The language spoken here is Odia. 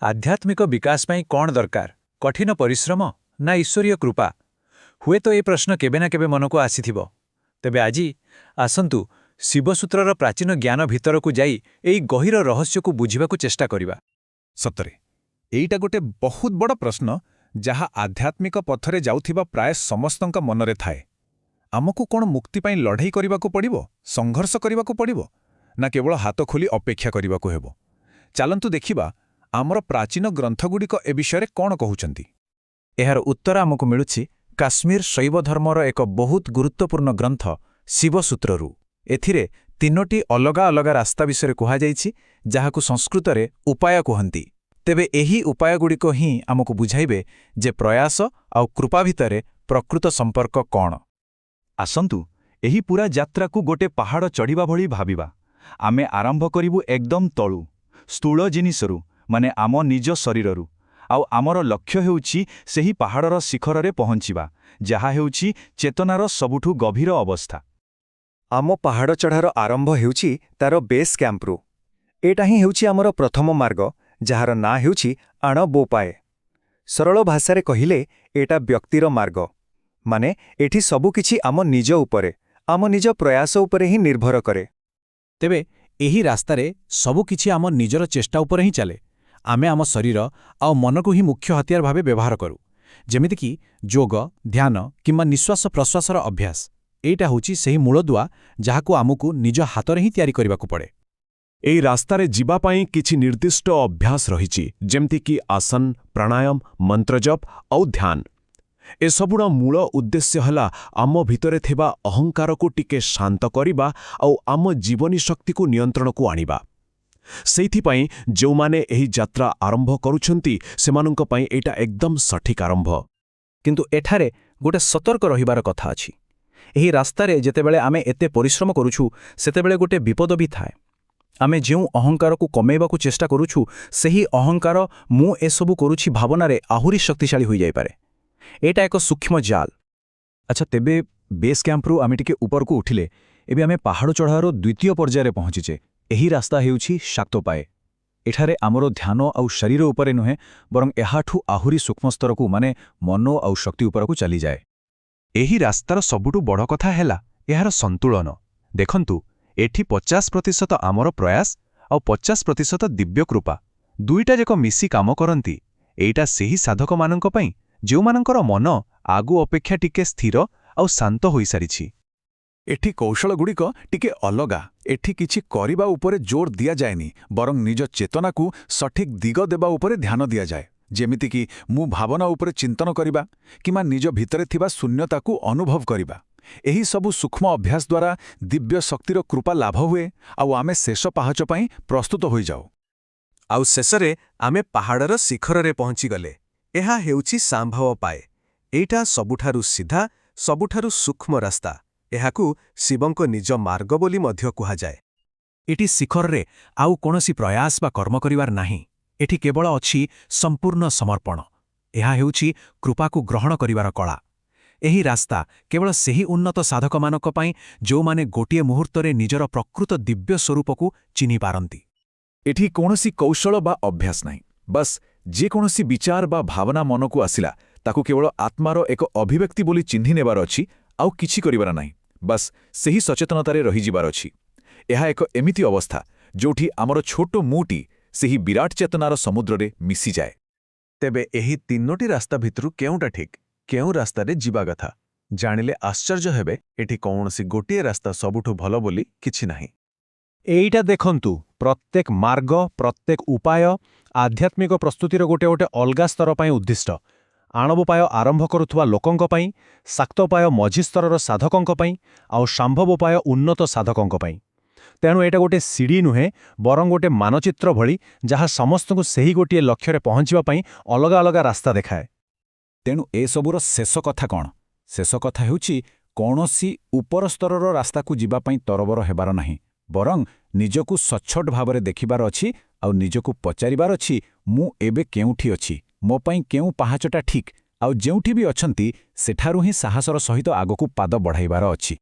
आध्यात्मिक विकास ପାଇଁ କ'ଣ ଦରକାର? କଠିନ ପରିଶ୍ରମ ନା ଈଶ୍ୱରୀୟ କୃପା? ହୁଏତ ଏ ପ୍ରଶ୍ନ କେବେ ନା କେବେ ମନକୁ ଆସିଥିବ। ତେବେ ଆଜି ଆସନ୍ତୁ ଶିବସୂତ୍ରର ପ୍ରାଚୀନ ଜ୍ଞାନ ଭିତରକୁ ଯାଇ ଏହି ଗହୀର ରହସ୍ୟକୁ ବୁଝିବାକୁ ଚେଷ୍ଟା କରିବା। ସତରେ ଏଇଟା ଗୋଟେ ବହୁତ ବଡ଼ ପ୍ରଶ୍ନ ଯାହା ଆଧ୍ୟାତ୍ମିକ ପଥରେ ଯାଉଥିବା ପ୍ରାୟ ସମସ୍ତଙ୍କ ମନରେ ଥାଏ। ଆମକୁ କ'ଣ ମୁକ୍ତି ପାଇଁ ଲଢ଼େଇ କରିବାକୁ ପଡ଼ିବ, ସଂଘର୍ଷ କରିବାକୁ ପଡ଼ିବ, ନା କେବଳ ହାତ ଖୋଲି ଅପେକ୍ଷା କରିବାକୁ ହେବ? ଚାଲନ୍ତୁ ଦେଖିବା ଆମର ପ୍ରାଚୀନ ଗ୍ରନ୍ଥଗୁଡ଼ିକ ଏ ବିଷୟରେ କ'ଣ କହୁଛନ୍ତି। ଏହାର ଉତ୍ତର ଆମକୁ ମିଳୁଛି କାଶ୍ମୀର ଶୈବ ଧର୍ମର ଏକ ବହୁତ ଗୁରୁତ୍ୱପୂର୍ଣ୍ଣ ଗ୍ରନ୍ଥ ଶିବସୂତ୍ରରୁ। ଏଥିରେ 3ଟି ଅଲଗା ଅଲଗା ରାସ୍ତା ବିଷୟରେ କୁହାଯାଇଛି, ଯାହାକୁ ସଂସ୍କୃତରେ ଉପାୟ କୁହନ୍ତି। ତେବେ ଏହି ଉପାୟଗୁଡ଼ିକ ହିଁ ଆମକୁ ବୁଝାଇବେ ଯେ ପ୍ରୟାସ ଆଉ କୃପା ଭିତରେ ପ୍ରକୃତ ସମ୍ପର୍କ କ'ଣ। ଆସନ୍ତୁ ଏହି ପୂରା ଯାତ୍ରାକୁ ଗୋଟେ ପାହାଡ଼ ଚଢ଼ିବା ଭଳି ଭାବିବା। ଆମେ ଆରମ୍ଭ କରିବୁ ଏକଦମ୍ ତଳୁ, ସ୍ଥୂଳ ଜିନିଷରୁ, ମାନେ ଆମ ନିଜ ଶରୀରରୁ। ଆଉ ଆମର ଲକ୍ଷ୍ୟ ହେଉଛି ସେହି ପାହାଡ଼ର ଶିଖରରେ ପହଞ୍ଚିବା, ଯାହା ହେଉଛି ଚେତନାର ସବୁଠୁ ଗଭୀର ଅବସ୍ଥା। ଆମ ପାହାଡ଼ ଚଢ଼ାର ଆରମ୍ଭ ହେଉଛି ତାର ବେସ୍ କ୍ୟାମ୍ପରୁ। ଏଇଟା ହିଁ ହେଉଛି ଆମର ପ୍ରଥମ ମାର୍ଗ, ଯାହାର ନାଁ ହେଉଛି ଆଣ ବୋପାଏ। ସରଳ ଭାଷାରେ କହିଲେ ଏଇଟା ବ୍ୟକ୍ତିର ମାର୍ଗ। ମାନେ ଏଠି ସବୁକିଛି ଆମ ନିଜ ଉପରେ, ଆମ ନିଜ ପ୍ରୟାସ ଉପରେ ହିଁ ନିର୍ଭର କରେ। ତେବେ ଏହି ରାସ୍ତାରେ ସବୁକିଛି ଆମ ନିଜର ଚେଷ୍ଟା ଉପରେ ହିଁ ଚାଲେ। ଆମେ ଆମ ଶରୀର ଆଉ ମନକୁ ହିଁ ମୁଖ୍ୟ ହତିଆର ଭାବେ ବ୍ୟବହାର କରୁ, ଯେମିତିକି ଯୋଗ, ଧ୍ୟାନ କିମ୍ବା ନିଶ୍ୱାସ ପ୍ରଶ୍ୱାସର ଅଭ୍ୟାସ। ଏଇଟା ହେଉଛି ସେହି ମୂଳଦୁଆ ଯାହାକୁ ଆମକୁ ନିଜ ହାତରେ ହିଁ ତିଆରି କରିବାକୁ ପଡ଼େ। ଏହି ରାସ୍ତାରେ ଯିବା ପାଇଁ କିଛି ନିର୍ଦ୍ଦିଷ୍ଟ ଅଭ୍ୟାସ ରହିଛି, ଯେମିତିକି ଆସନ, ପ୍ରାଣାୟାମ, ମନ୍ତ୍ରଜପ ଆଉ ଧ୍ୟାନ। ଏସବୁର ମୂଳ ଉଦ୍ଦେଶ୍ୟ ହେଲା ଆମ ଭିତରେ ଥିବା ଅହଙ୍କାରକୁ ଟିକେ ଶାନ୍ତ କରିବା ଆଉ ଆମ ଜୀବନୀ ଶକ୍ତିକୁ ନିୟନ୍ତ୍ରଣକୁ ଆଣିବା। ସେଇଥିପାଇଁ ଯେଉଁମାନେ ଏହି ଯାତ୍ରା ଆରମ୍ଭ କରୁଛନ୍ତି ସେମାନଙ୍କ ପାଇଁ ଏଇଟା ଏକଦମ୍ ସଠିକ୍ ଆରମ୍ଭ। କିନ୍ତୁ ଏଠାରେ ଗୋଟେ ସତର୍କ ରହିବାର କଥା ଅଛି। ଏହି ରାସ୍ତାରେ ଯେତେବେଳେ ଆମେ ଏତେ ପରିଶ୍ରମ କରୁଛୁ, ସେତେବେଳେ ଗୋଟେ ବିପଦ ବି ଥାଏ। ଆମେ ଯେଉଁ ଅହଙ୍କାରକୁ କମେଇବାକୁ ଚେଷ୍ଟା କରୁଛୁ, ସେହି ଅହଙ୍କାର ମୁଁ ଏସବୁ କରୁଛି ଭାବନାରେ ଆହୁରି ଶକ୍ତିଶାଳୀ ହୋଇଯାଇପାରେ। ଏଇଟା ଏକ ସୂକ୍ଷ୍ମ ଜାଲ। ଆଚ୍ଛା, ତେବେ ବେସ୍ କ୍ୟାମ୍ପରୁ ଆମେ ଟିକେ ଉପରକୁ ଉଠିଲେ। ଏବେ ଆମେ ପାହାଡ଼ ଚଢ଼ାର ଦ୍ୱିତୀୟ ପର୍ଯ୍ୟାୟରେ ପହଞ୍ଚିଛେ। ଏହି ରାସ୍ତା ହେଉଛି ଶାକ୍ତୋପାଏ। ଏଠାରେ ଆମର ଧ୍ୟାନ ଆଉ ଶରୀର ଉପରେ ନୁହେଁ, ବରଂ ଏହାଠୁ ଆହୁରି ସୂକ୍ଷ୍ମ ସ୍ତରକୁ, ମାନେ ମନ ଆଉ ଶକ୍ତି ଉପରକୁ ଚାଲିଯାଏ। ଏହି ରାସ୍ତାର ସବୁଠୁ ବଡ଼ କଥା ହେଲା ଏହାର ସନ୍ତୁଳନ। ଦେଖନ୍ତୁ, ଏଠି 50% ଆମର ପ୍ରୟାସ ଆଉ 50% ଦିବ୍ୟ କୃପା, ଦୁଇଟା ଯାକ ମିଶି କାମ କରନ୍ତି। ଏଇଟା ସେହି ସାଧକମାନଙ୍କ ପାଇଁ ଯେଉଁମାନଙ୍କର ମନ ଆଗୁ ଅପେକ୍ଷା ଟିକେ ସ୍ଥିର ଆଉ ଶାନ୍ତ ହୋଇସାରିଛି। ଏଠି କୌଶଳଗୁଡ଼ିକ ଟିକେ ଅଲଗା। ଏଠି କିଛି କରିବା ଉପରେ ଜୋର ଦିଆଯାଏନି, ବରଂ ନିଜ ଚେତନାକୁ ସଠିକ୍ ଦିଗ ଦେବା ଉପରେ ଧ୍ୟାନ ଦିଆଯାଏ। ଯେମିତିକି ମୁଁ ଭାବନା ଉପରେ ଚିନ୍ତନ କରିବା କିମ୍ବା ନିଜ ଭିତରେ ଥିବା ଶୂନ୍ୟତାକୁ ଅନୁଭବ କରିବା। ଏହି ସବୁ ସୂକ୍ଷ୍ମ ଅଭ୍ୟାସ ଦ୍ୱାରା ଦିବ୍ୟ ଶକ୍ତିର କୃପା ଲାଭ ହୁଏ ଆଉ ଆମେ ଶେଷ ପାହାଚ ପାଇଁ ପ୍ରସ୍ତୁତ ହୋଇଯାଉ। ଆଉ ଶେଷରେ ଆମେ ପାହାଡ଼ର ଶିଖରରେ ପହଞ୍ଚିଗଲେ। ଏହା ହେଉଛି ସାମ୍ଭବ ପାଏ। ଏଇଟା ସବୁଠାରୁ ସିଧା, ସବୁଠାରୁ ସୂକ୍ଷ୍ମ ରାସ୍ତା। ଏହାକୁ ଶିବଙ୍କ ନିଜ ମାର୍ଗ ବୋଲି ମଧ୍ୟ କୁହାଯାଏ। ଏଠି ଶିଖରରେ ଆଉ କୌଣସି ପ୍ରୟାସ ବା କର୍ମ କରିବାର ନାହିଁ। ଏଠି କେବଳ ଅଛି ସମ୍ପୂର୍ଣ୍ଣ ସମର୍ପଣ। ଏହା ହେଉଛି କୃପାକୁ ଗ୍ରହଣ କରିବାର କଳା। ଏହି ରାସ୍ତା କେବଳ ସେହି ଉନ୍ନତ ସାଧକମାନଙ୍କ ପାଇଁ ଯେଉଁମାନେ ଗୋଟିଏ ମୁହୂର୍ତ୍ତରେ ନିଜର ପ୍ରକୃତ ଦିବ୍ୟ ସ୍ୱରୂପକୁ ଚିହ୍ନି ପାରନ୍ତି। ଏଠି କୌଣସି କୌଶଳ ବା ଅଭ୍ୟାସ ନାହିଁ। ବସ୍ ଯେକୌଣସି ବିଚାର ବା ଭାବନା ମନକୁ ଆସିଲା, ତାକୁ କେବଳ ଆତ୍ମାର ଏକ ଅଭିବ୍ୟକ୍ତି ବୋଲି ଚିହ୍ନି ନେବାର ଅଛି, ଆଉ କିଛି କରିବାର ନାହିଁ। ବସ୍ ସେହି ସଚେତନତାରେ ରହିଯିବାର ଅଛି। ଏହା ଏକ ଏମିତି ଅବସ୍ଥା ଯେଉଁଠି ଆମର ଛୋଟ ମୁଁଟି ସେହି ବିରାଟ ଚେତନାର ସମୁଦ୍ରରେ ମିଶିଯାଏ। ତେବେ ଏହି 3ଟି ରାସ୍ତା ଭିତରୁ କେଉଁଟା ଠିକ୍, କେଉଁ ରାସ୍ତାରେ ଯିବା କଥା, ଜାଣିଲେ ଆଶ୍ଚର୍ଯ୍ୟ ହେବେ। ଏଠି କୌଣସି ଗୋଟିଏ ରାସ୍ତା ସବୁଠୁ ଭଲ ବୋଲି କିଛି ନାହିଁ। ଏଇଟା ଦେଖନ୍ତୁ, ପ୍ରତ୍ୟେକ ମାର୍ଗ, ପ୍ରତ୍ୟେକ ଉପାୟ ଆଧ୍ୟାତ୍ମିକ ପ୍ରସ୍ତୁତିର ଗୋଟେ ଗୋଟେ ଅଲଗା ସ୍ତର ପାଇଁ ଉଦ୍ଦିଷ୍ଟ। ଆଣବୋପାୟ ଆରମ୍ଭ କରୁଥିବା ଲୋକଙ୍କ ପାଇଁ, ଶାକ୍ତୋପାୟ ମଝି ସ୍ତରର ସାଧକଙ୍କ ପାଇଁ, ଆଉ ଶାମ୍ଭବୋପାୟ ଉନ୍ନତ ସାଧକଙ୍କ ପାଇଁ। ତେଣୁ ଏଇଟା ଗୋଟେ ସିଡ଼ି ନୁହେଁ, ବରଂ ଗୋଟେ ମାନଚିତ୍ର ଭଳି, ଯାହା ସମସ୍ତଙ୍କୁ ସେହି ଗୋଟିଏ ଲକ୍ଷ୍ୟରେ ପହଞ୍ଚିବା ପାଇଁ ଅଲଗା ଅଲଗା ରାସ୍ତା ଦେଖାଏ। ତେଣୁ ଏସବୁର ଶେଷ କଥା କ'ଣ? ଶେଷ କଥା ହେଉଛି କୌଣସି ଉପର ସ୍ତରର ରାସ୍ତାକୁ ଯିବା ପାଇଁ ତରବର ହେବାର ନାହିଁ, ବରଂ ନିଜକୁ ସଚ୍ଚୋଟ ଭାବରେ ଦେଖିବାର ଅଛି ଆଉ ନିଜକୁ ପଚାରିବାର ଅଛି, ମୁଁ ଏବେ କେଉଁଠି ଅଛି, ମୋ ପାଇଁ କେଉଁ ପାହାଚଟା ଠିକ୍, ଆଉ ଯେଉଁଠି ବି ଅଛନ୍ତି ସେଠାରୁ ହିଁ ସାହସର ସହିତ ଆଗକୁ ପାଦ ବଢ଼ାଇବାର ଅଛି।